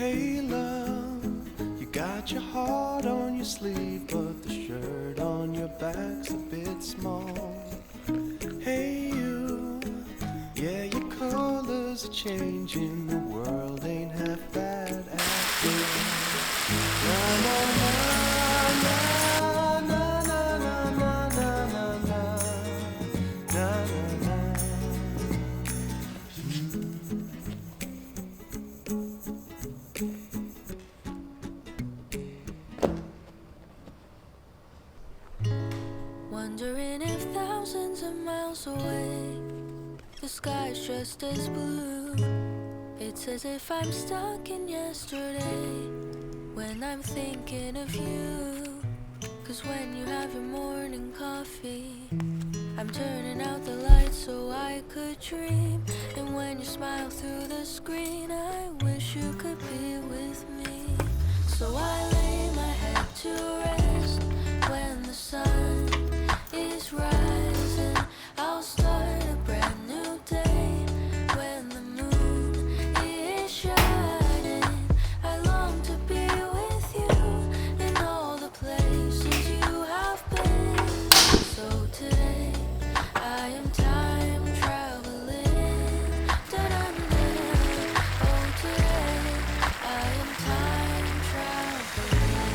Hey love, you got your heart on your sleeve, but the shirt on your back's a bit small. Hey you, yeah, your colors are changing, the world ain't half bad after all. Na na na na na na na na na na na na. Wondering if thousands of miles away the sky's just as blue. It's as if I'm stuck in yesterday when I'm thinking of you. 'Cause when you have your morning coffee, I'm turning out the lights so I could dream. And when you smile through the screen, I wish you could be with me. So I lay my head to rest when the sun is rising. I'll start a brand new day when the moon is shining. I long to be with you in all the places you have been. So today I am time traveling. Da-da-da. Oh, today I am time traveling.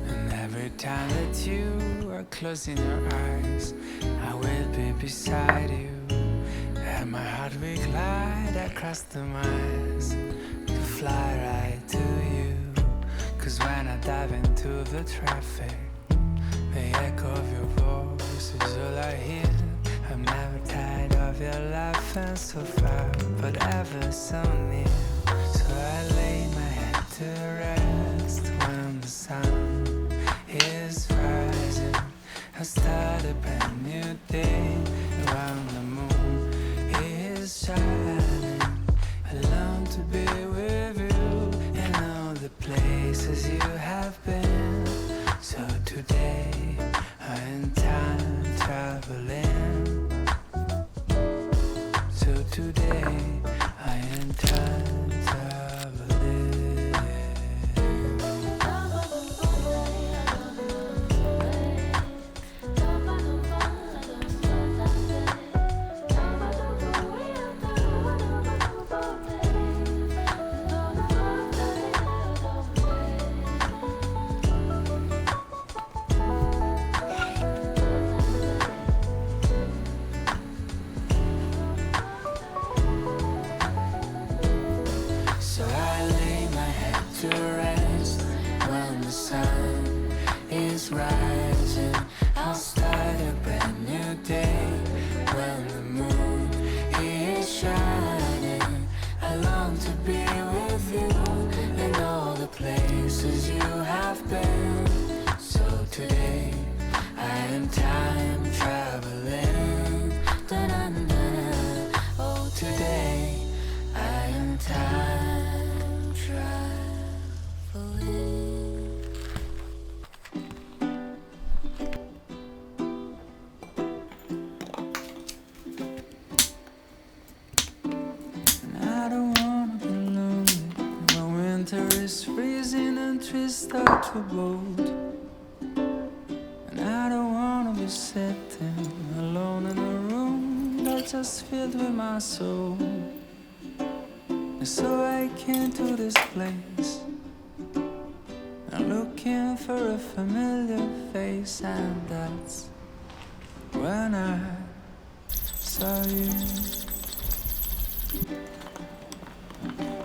And every time that you are closing your eyes, I will be beside you. And my heart will glide across the miles to fly right to you. 'Cause when I dive into the traffic, the echo of your voice is all I hear. I'm never tired of your laughing so far, but ever so near. So I lay my head to rest when the sun is rising. I start a brand new day when the moon is shining. I long to be with you in all the places you have been. So today I am time traveling. So today I am time traveling. So I lay my head to rest when the sun is rising. I'll start a brand new day when the moon is shining. I long to be with you in all the places you have been. So today I am time traveling. Da-da-da. Oh, today I am time traveling. And I don't wanna be lonely when winter is freezing and trees start to bolt. And I don't wanna be sitting alone in a room that's just filled with my soul. And so I came to this place. I'm looking for a familiar face, and that's when I saw you.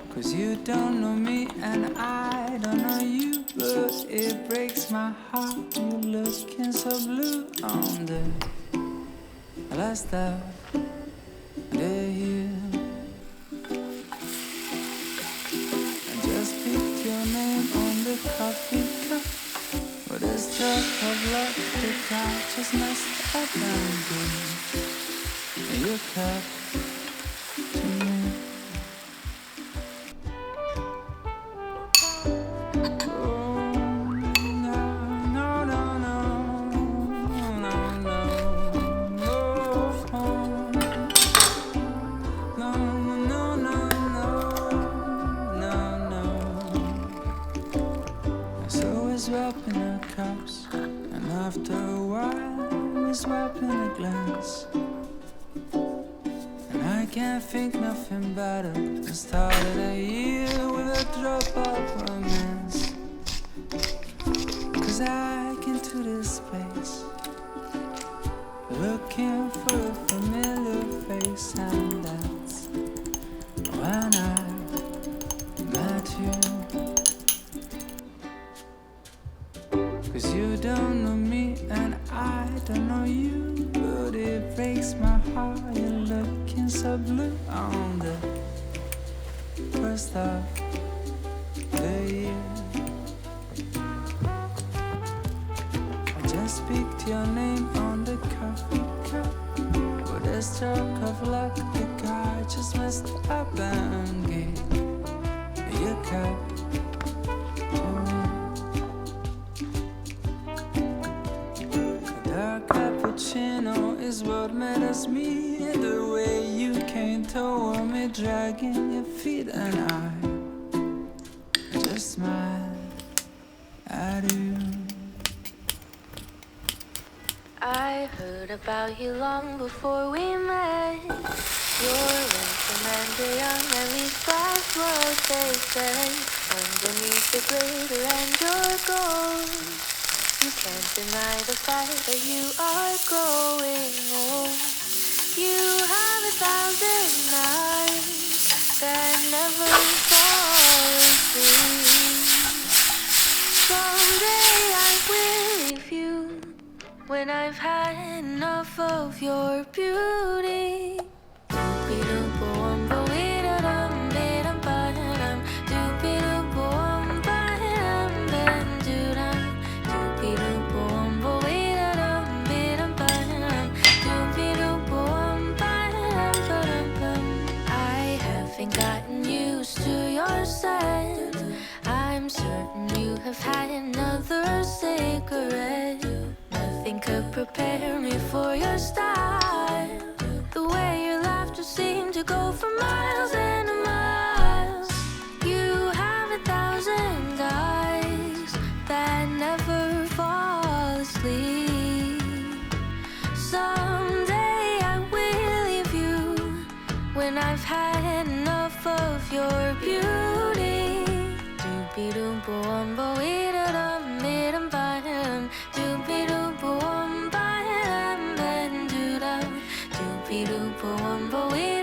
'Cause you don't know me and I don't know you, but it breaks my heart. You looking so blue on the last of the year. I just picked your name on the coffee cup, but it's just of luck that I just messed up and gave your cup to me. Oh, no, no, no, no, no, no. is wrapped in a glance. And I can't think nothing better to start the year with a drop of romance. Cause I came to this place looking for a familiar face, and that's when I met you. Cause you don't know me and I don't know you, but it breaks my heart you're looking so blue on the first of the year. I just speak your name on the coffee cup with a stroke of luck. The guy just messed up and gave your cup to me. Dark cappuccino is what made us meet. The way you came toward me, dragging your feet, and I just smiled at you. I heard about you long before we met. You're handsome and you're young, at least that's what they say. Underneath the glitter and your gold, you can't deny the fact that you are growing old. You have 1,000 eyes that never fall asleep. Someday I will leave you when I've had enough of your beauty. I haven't gotten used to your scent. I'm certain you have had another cigarette. Nothing could prepare me for your style. The way your laughter seemed to go for miles and miles. You have 1,000 eyes that never fall asleep. Someday I will leave you when I've had enough of your beauty. Doopy-doop-boom-bo-wee-da-dum-dee-dum-ba-dum. Doopy-doop-boom-ba-dum-ba-dum-doo-dum. Doopy-doop-boom-bo-wee-da-dum.